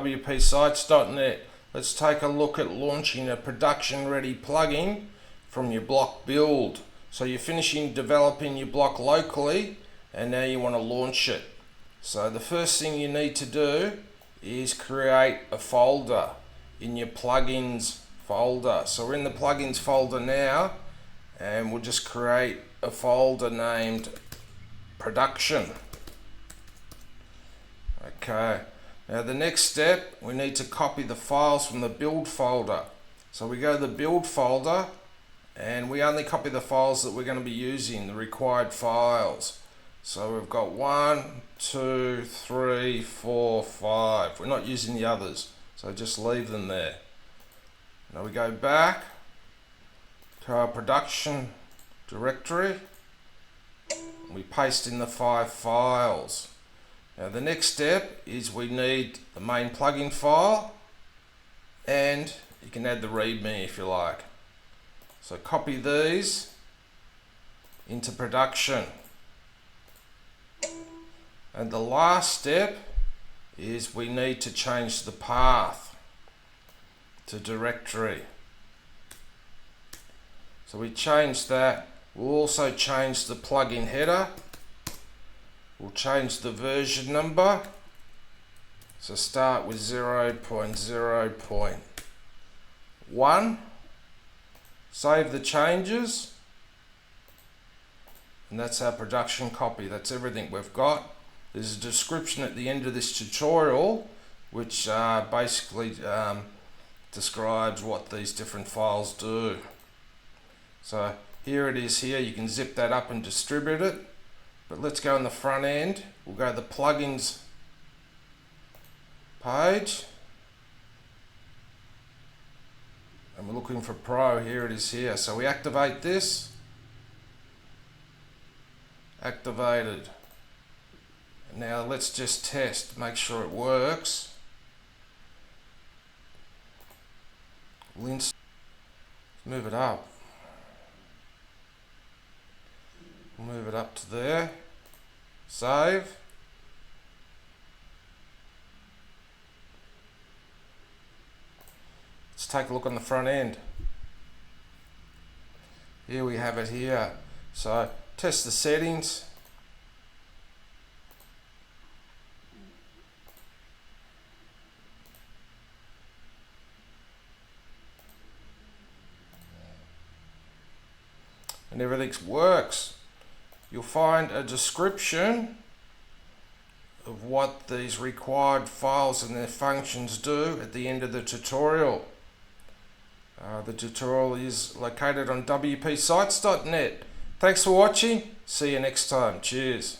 wpsites.net. Let's take a look at launching a production ready plugin from your block build. So you're finishing developing your block locally and now you want to launch it. So the first thing you need to do is create a folder in your plugins folder. So we're in the plugins folder now, and we'll just create a folder named production. Okay, now the next step, we need to copy the files from the build folder. So we go to the build folder and we only copy the files that we're going to be using, the required files. So we've got 1, 2, 3, 4, 5. We're not using the others, so just leave them there. Now we go back to our production directory. We paste in the 5 files. Now the next step is we need the main plugin file, and you can add the readme if you like. So copy these into production. And the last step is we need to change the path to directory. So we change that. We'll also change the plugin header. We'll change the version number. So start with 0.0.1. Save the changes. And that's our production copy. That's everything we've got. There's a description at the end of this tutorial which basically describes what these different files do. So here it is here. You can zip that up and distribute it. But let's go on the front end. We'll go to the plugins page. And we're looking for Pro. Here it is here. So we activate this. Activated. Now let's just test, make sure it works. Let's move it up. Move it up to there. Save. Let's take a look on the front end. Here we have it here. So test the settings. And everything works. You'll find a description of what these required files and their functions do at the end of the tutorial. The tutorial is located on wpsites.net. Thanks for watching. See you next time. Cheers.